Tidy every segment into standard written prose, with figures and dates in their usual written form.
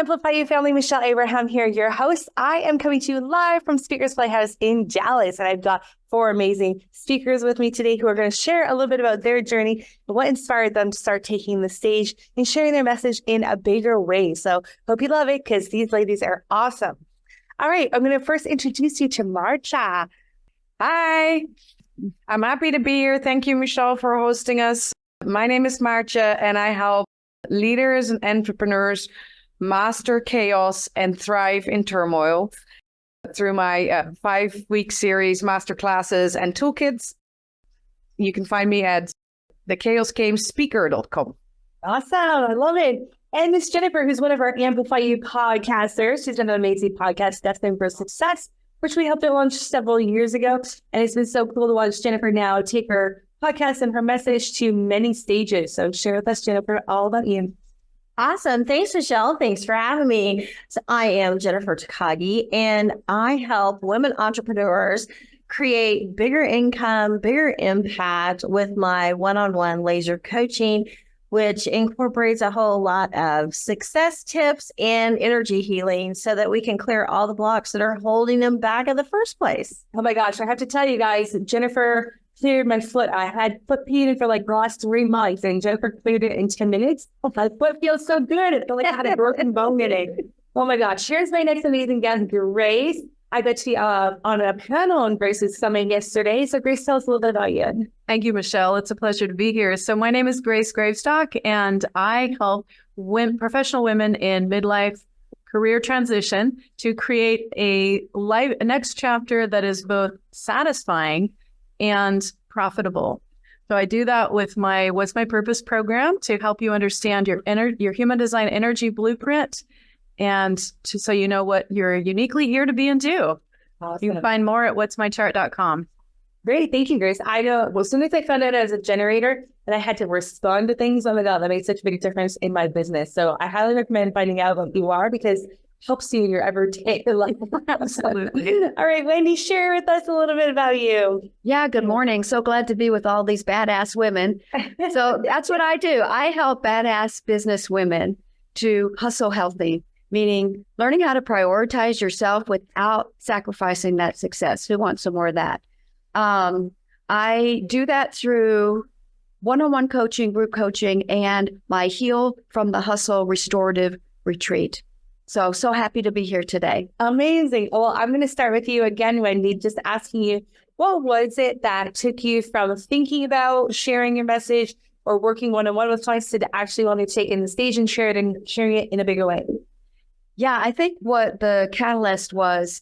Amplify You family, Michelle Abraham here, your host. I am coming to you live from Speakers Playhouse in Dallas, and I've got 4 amazing speakers with me today who are going to share a little bit about their journey and what inspired them to start taking the stage and sharing their message in a bigger way. So hope you love it because these ladies are awesome. All right, I'm going to first introduce you to Maartje. Hi, I'm happy to be here. Thank you, Michelle, for hosting us. My name is Maartje, and I help leaders and entrepreneurs master chaos and thrive in turmoil through my 5-week series, masterclasses, and toolkits. You can find me at thechaosgamespeaker.com. Awesome. I love it. And Miss Jennifer, who's one of our Amplify You podcasters. She's done an amazing podcast, Destined for Success, which we helped her launch several years ago. And it's been so cool to watch Jennifer now take her podcast and her message to many stages. So share with us, Jennifer, all about you. Awesome. Thanks, Michelle. Thanks for having me. So I am Jennifer Takagi, and I help women entrepreneurs create bigger income, bigger impact with my one-on-one laser coaching, which incorporates a whole lot of success tips and energy healing so that we can clear all the blocks that are holding them back in the first place. Oh my gosh, I have to tell you guys, Jennifer cleared my foot. I had foot pain for like the last 3 months, and Jennifer cleared it in 10 minutes. My foot feels so good. It feels like I had a broken bone in it. Oh my gosh. Here's my next amazing guest, Grace. I got to be on a panel on Grace's summit yesterday. So Grace, tell us a little bit about you. Thank you, Michelle. It's a pleasure to be here. So my name is Grace Gravestock, and I help professional women in midlife career transition to create a next chapter that is both satisfying and profitable. So I do that with my What's My Purpose program to help you understand your human design energy blueprint, and so you know what you're uniquely here to be and do. Awesome. You can find more at what'smychart.com. Great. Thank you, Grace. I know, well, as soon as I found out as a generator and I had to respond to things, oh my God, that made such a big difference in my business. So I highly recommend finding out what you are, because helps you in your everyday life. Absolutely. All right, Wendy, share with us a little bit about you. Yeah, good morning. So glad to be with all these badass women. So that's what I do. I help badass business women to hustle healthy, meaning learning how to prioritize yourself without sacrificing that success. Who wants some more of that? I do that through one-on-one coaching, group coaching, and my Heal from the Hustle Restorative Retreat. So happy to be here today. Amazing. Well, I'm going to start with you again, Wendy, just asking you, what was it that took you from thinking about sharing your message or working one-on-one with clients to actually wanting to take in the stage and sharing it in a bigger way? Yeah, I think what the catalyst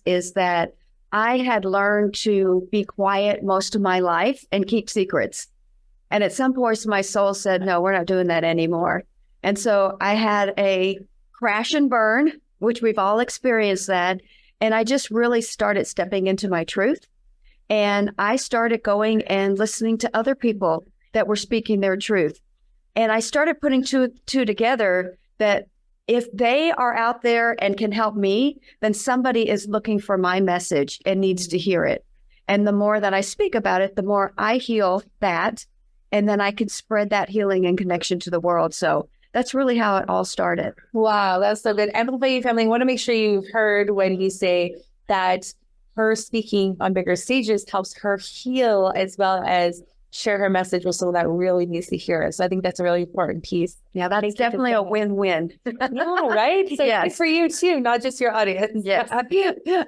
is that I had learned to be quiet most of my life and keep secrets. And at some point, my soul said, no, we're not doing that anymore. And so I had a crash and burn, which we've all experienced that. And I just really started stepping into my truth. And I started going and listening to other people that were speaking their truth. And I started putting two together that if they are out there and can help me, then somebody is looking for my message and needs to hear it. And the more that I speak about it, the more I heal that. And then I can spread that healing and connection to the world. So that's really how it all started. Wow, that's so good. Amplify You family, I want to make sure you've heard Wendy say that her speaking on bigger stages helps her heal as well as share her message with someone that really needs to hear it. So I think that's a really important piece. Yeah, that's definitely a win-win. No, right? So yes. It's for you too, not just your audience. Yes. All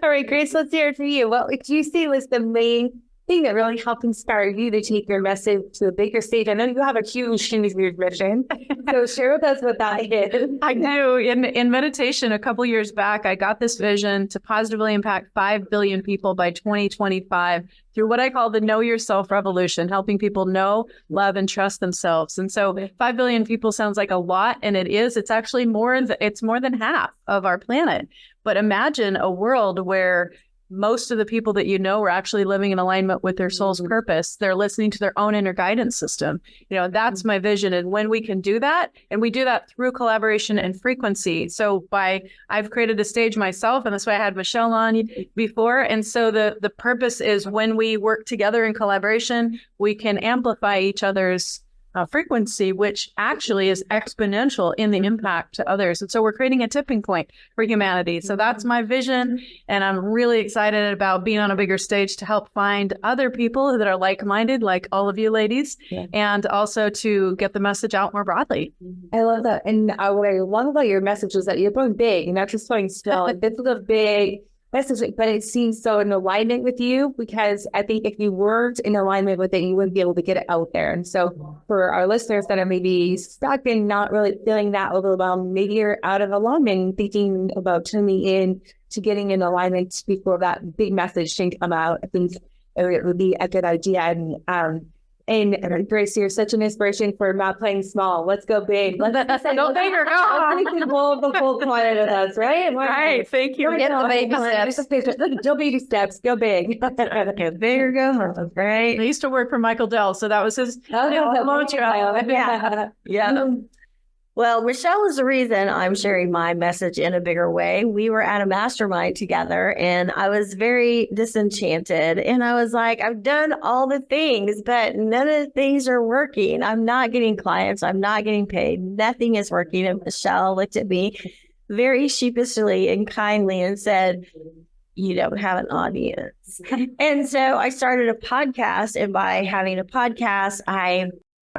right, Grace, let's hear it for you. What would you say was the main thing that really helped inspire you to take your message to a bigger stage? I know you have a huge vision. So share with us what that is. I do. In meditation a couple years back, I got this vision to positively impact 5 billion people by 2025 through what I call the Know Yourself Revolution, helping people know, love, and trust themselves. And so 5 billion people sounds like a lot, and it is. It's actually more than half of our planet. But imagine a world where most of the people that you know are actually living in alignment with their soul's purpose. They're listening to their own inner guidance system. That's my vision. And when we can do that, and we do that through collaboration and frequency. So I've created a stage myself, and that's why I had Michelle on before. And so the purpose is when we work together in collaboration, we can amplify each other's frequency, which actually is exponential in the impact to others. And so we're creating a tipping point for humanity. So that's my vision. And I'm really excited about being on a bigger stage to help find other people that are like-minded, like all of you ladies, and also to get the message out more broadly. I love that. And what I love about your message is that you're going big, you're not just going small. This is a big message, but it seems so in alignment with you, because I think if you weren't in alignment with it, you wouldn't be able to get it out there. And so for our listeners that are maybe stuck and not really feeling that overwhelmed, maybe you're out of alignment, thinking about tuning in to getting in alignment before that big message can come out. I think it would be a good idea. And Grace, you're such an inspiration for not playing small. Let's go big. Let's go bigger. The full planet of us, right? Right. Thank you. Get the baby steps. Go baby steps. Go big. There you go. Right. I used to work for Michael Dell, so that was his Yeah. Well, Michelle is the reason I'm sharing my message in a bigger way. We were at a mastermind together and I was very disenchanted. And I was like, I've done all the things, but none of the things are working. I'm not getting clients. I'm not getting paid. Nothing is working. And Michelle looked at me very sheepishly and kindly and said, you don't have an audience. And so I started a podcast. And by having a podcast, I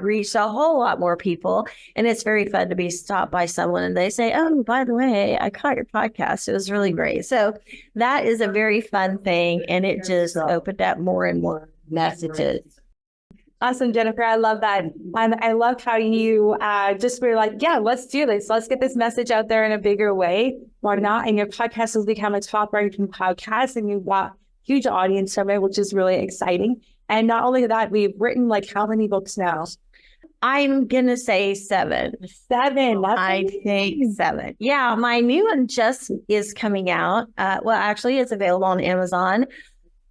reached a whole lot more people. And it's very fun to be stopped by someone and they say, oh, by the way, I caught your podcast. It was really great. So that is a very fun thing. And it just opened up more and more messages. Awesome, Jennifer. I love that. And I love how you just were like, yeah, let's do this. Let's get this message out there in a bigger way. Why not? And your podcast has become a top ranking podcast and you've got huge audience from it, which is really exciting. And not only that, we've written like how many books now? I'm going to say 7. 7. I think 7. Yeah, my new one just is coming out. Well, actually, it's available on Amazon.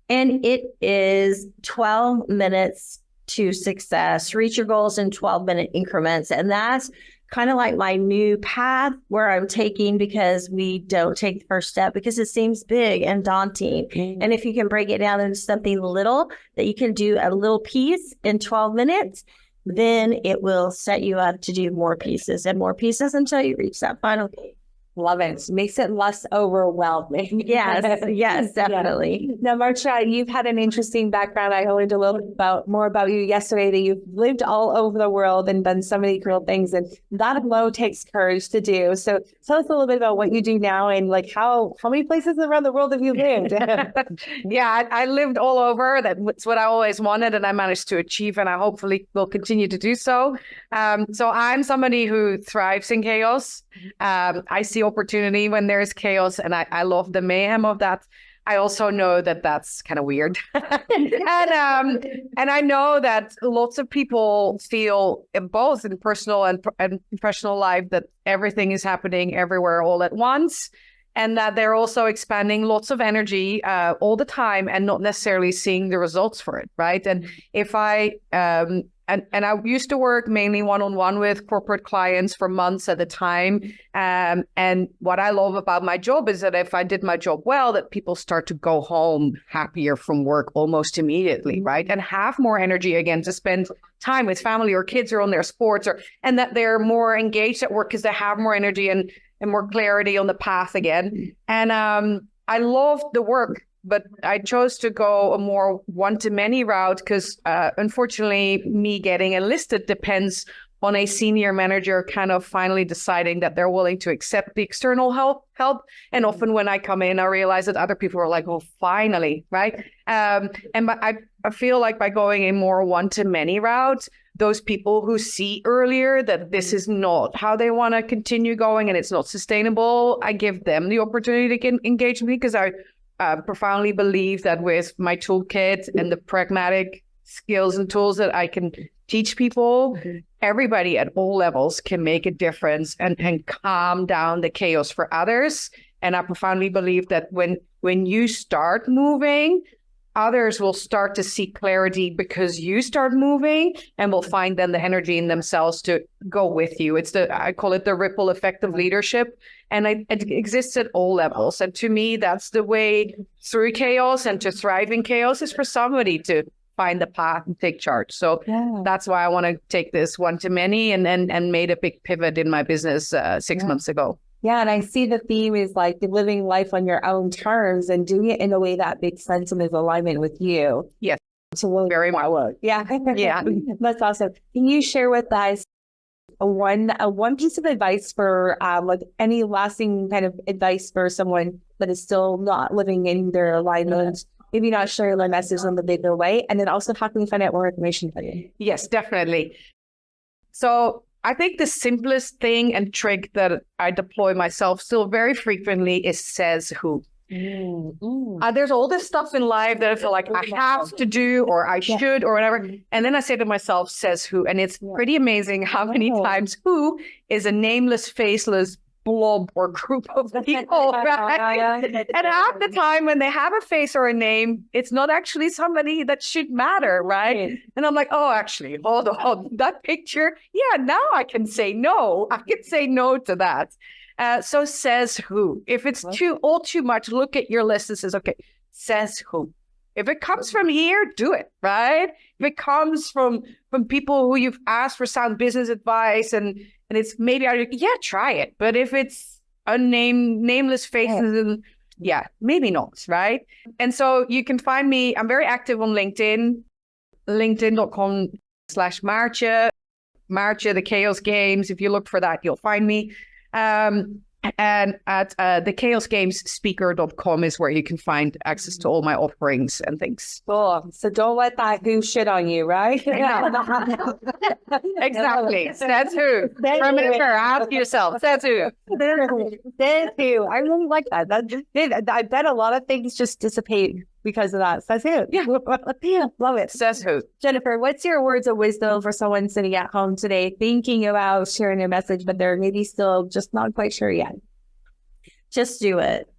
And it is 12 minutes to success. Reach your goals in 12-minute increments. And that's kind of like my new path where I'm taking, because we don't take the first step because it seems big and daunting. And if you can break it down into something little that you can do a little piece in 12 minutes, then it will set you up to do more pieces and more pieces until you reach that final piece. Love it. Makes it less overwhelming. Yes, definitely. Yeah. Now, Maartje, you've had an interesting background. I learned a little bit more about you yesterday, that you've lived all over the world and done so many cool things, and that alone takes courage to do. So tell us a little bit about what you do now and like how many places around the world have you lived? Yeah, I lived all over. That's what I always wanted, and I managed to achieve, and I hopefully will continue to do so. So I'm somebody who thrives in chaos. I see opportunity when there's chaos, and I love the mayhem of that. I also know that that's kind of weird. and I know that lots of people feel both in personal and professional life that everything is happening everywhere all at once, and that they're also expanding lots of energy all the time and not necessarily seeing the results for it, right? And if I And I used to work mainly one-on-one with corporate clients for months at a time. And what I love about my job is that if I did my job well, that people start to go home happier from work almost immediately, right? And have more energy again to spend time with family or kids or on their sports, and that they're more engaged at work because they have more energy and more clarity on the path again. And I love the work, but I chose to go a more one-to-many route because unfortunately, me getting enlisted depends on a senior manager kind of finally deciding that they're willing to accept the external help. And often when I come in, I realize that other people are like, oh, finally, right? I feel like by going a more one-to-many route, those people who see earlier that this is not how they want to continue going and it's not sustainable, I give them the opportunity to engage me because I profoundly believe that with my toolkit and the pragmatic skills and tools that I can teach people, everybody at all levels can make a difference and calm down the chaos for others. And I profoundly believe that when you start moving, others will start to see clarity because you start moving and will find then the energy in themselves to go with you. I call it the ripple effect of leadership. And it exists at all levels. And to me, that's the way through chaos and to thrive in chaos is for somebody to find the path and take charge. So that's why I want to take this one to many and made a big pivot in my business 6 months ago. Yeah, and I see the theme is like living life on your own terms and doing it in a way that makes sense and is alignment with you. Yes. So really Very much. Yeah. Yeah. That's awesome. Can you share with us one piece of advice for like any lasting kind of advice for someone that is still not living in their alignment, maybe not sharing their message in the bigger way, and then also how can we find out more information about you? Yes, definitely. So I think the simplest thing and trick that I deploy myself still very frequently is says who. There's all this stuff in life that I feel like I have to do or I should or whatever. And then I say to myself, says who. And it's pretty amazing how many times who is a nameless, faceless blob or group of people, right? And half the time when they have a face or a name, it's not actually somebody that should matter, right? And I'm like, oh, actually, hold on, that picture, yeah, now I can say no. I can say no to that. So says who. If it's all too much, look at your list and says, okay, says who. If it comes from here, do it, right? If it comes from people who you've asked for sound business advice and it's maybe, try it. But if it's nameless faces, maybe not, right? And so you can find me, I'm very active on LinkedIn, linkedin.com/Maartje, Maartje, the Chaos Games. If you look for that, you'll find me. And at thechaosgamesspeaker.com is where you can find access to all my offerings and things. Cool. So don't let that who shit on you, right? Exactly. Says who. Remember, ask yourself. Says who. Says who. I really like that. I bet a lot of things just dissipate because of that. Says who. Yeah. Love it. Says who. Jennifer, what's your words of wisdom for someone sitting at home today thinking about sharing their message, but they're maybe still just not quite sure yet? Just do it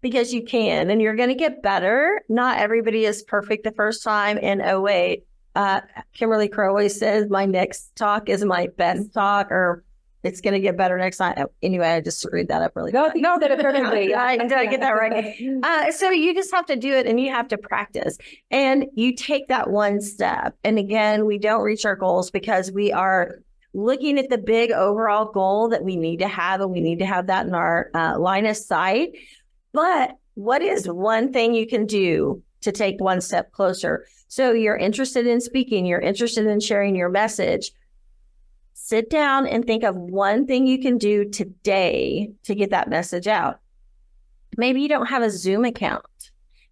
because you can, and you're going to get better. Not everybody is perfect the first time. And Kimberly Crow always says, my next talk is my best talk, or it's going to get better next time. Anyway, I just screwed that up really good. No, that perfectly. I did get that right. So you just have to do it and you have to practice. And you take that one step. And again, we don't reach our goals because we are looking at the big overall goal that we need to have, and we need to have that in our line of sight. But what is one thing you can do to take one step closer? So you're interested in speaking, you're interested in sharing your message. Sit down and think of one thing you can do today to get that message out. Maybe you don't have a Zoom account.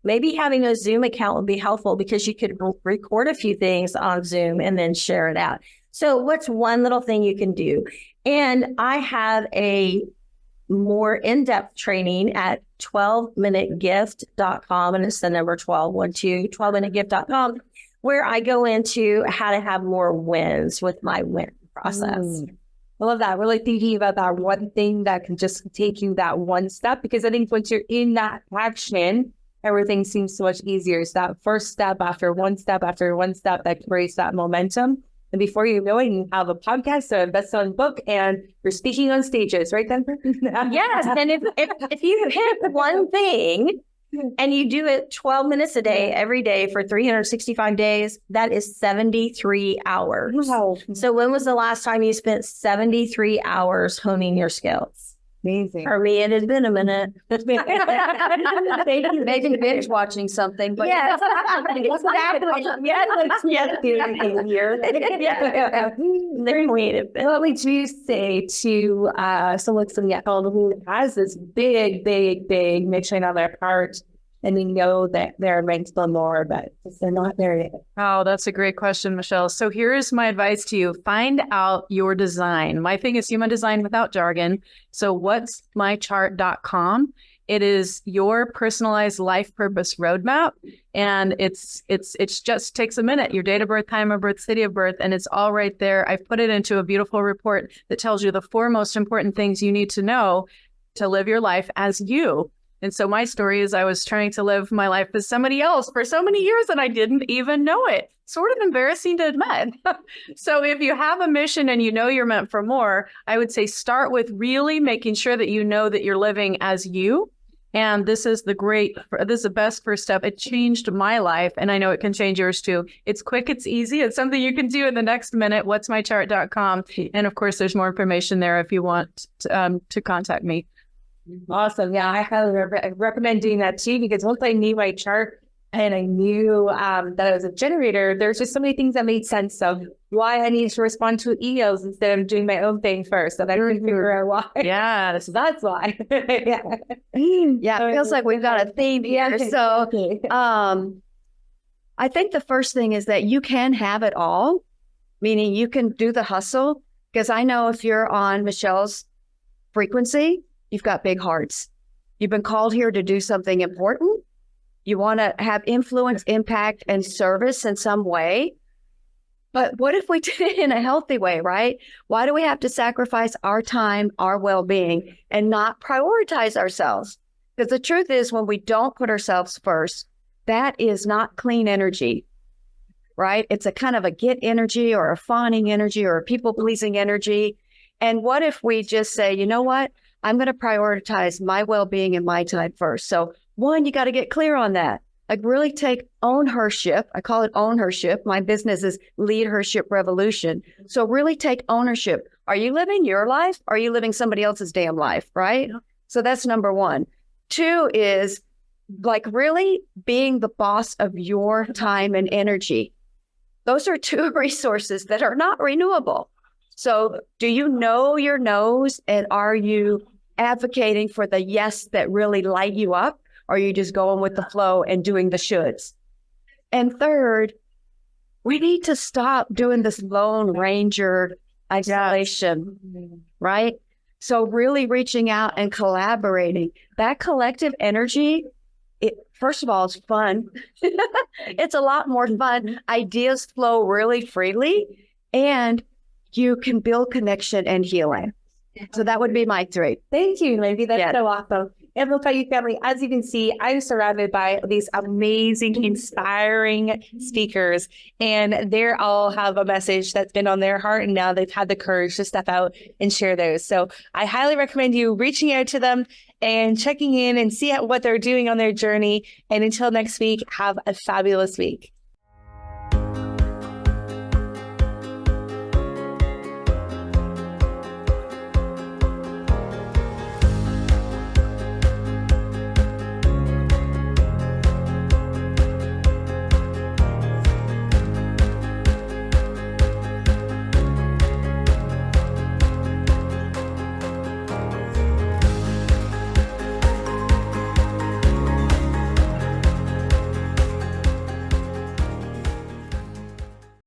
Maybe having a Zoom account would be helpful because you could record a few things on Zoom and then share it out. So what's one little thing you can do? And I have a more in-depth training at 12minutegift.com, and it's the number 12minutegift.com, where I go into how to have more wins with my win process. I love that. Really thinking about that one thing that can just take you that one step, because I think once you're in that action, everything seems so much easier. So that first step after one step that creates that momentum. And before you know it, you have a podcast or a best-selling book, and you're speaking on stages, right, Denver? Yes. And if you hit one thing and you do it 12 minutes a day, every day for 365 days, that is 73 hours. Wow. So when was the last time you spent 73 hours honing your skills? Amazing. For me, it has been a minute. Maybe binge watching something, but yes, exactly. What would you say to someone sitting at home who has this big mission on their heart, and they know that they're meant to more, but they're not there yet? Oh, that's a great question, Michelle. So here's my advice to you. Find out your design. My thing is human design without jargon. So what's mychart.com? It is your personalized life purpose roadmap. And it's just takes a minute, your date of birth, time of birth, city of birth, and it's all right there. I've put it into a beautiful report that tells you the 4 most important things you need to know to live your life as you. And so my story is I was trying to live my life as somebody else for so many years and I didn't even know it. Sort of embarrassing to admit. So if you have a mission and you know you're meant for more, I would say start with really making sure that you know that you're living as you. And this is the best first step. It changed my life, and I know it can change yours too. It's quick, it's easy. It's something you can do in the next minute. whatsmychart.com. And of course, there's more information there if you want to contact me. Awesome. Yeah, I highly recommend doing that too, because once I knew my chart and I knew that I was a generator, there's just so many things that made sense of why I needed to respond to emails instead of doing my own thing first. So I couldn't figure out why. Yeah, So that's why. Yeah, it feels like we've got a theme here. So I think the first thing is that you can have it all, meaning you can do the hustle. Because I know if you're on Michelle's frequency, you've got big hearts. You've been called here to do something important. You want to have influence, impact, and service in some way. But what if we did it in a healthy way, right? Why do we have to sacrifice our time, our well-being, and not prioritize ourselves? Because the truth is, when we don't put ourselves first, that is not clean energy, right? It's a kind of a get energy or a fawning energy or a people-pleasing energy. And what if we just say, you know what? I'm going to prioritize my well-being and my time first. So one, you got to get clear on that. Like really take ownership. I call it ownership. My business is Lead Hership Revolution. So really take ownership. Are you living your life? Or are you living somebody else's damn life, right? Yeah. So that's number one. Two is like really being the boss of your time and energy. Those are two resources that are not renewable. So do you know your no's, and are you advocating for the yes that really light you up? Or are you just going with the flow and doing the shoulds? And third, we need to stop doing this Lone Ranger isolation, right? So really reaching out and collaborating. That collective energy, first of all, it's fun. It's a lot more fun. Ideas flow really freely, and you can build connection and healing. So that would be my three. Thank you, Wendy. That's so awesome. Amplify You family, as you can see, I'm surrounded by these amazing, inspiring speakers, and they all have a message that's been on their heart, and now they've had the courage to step out and share those. So I highly recommend you reaching out to them and checking in and see what they're doing on their journey. And until next week, have a fabulous week.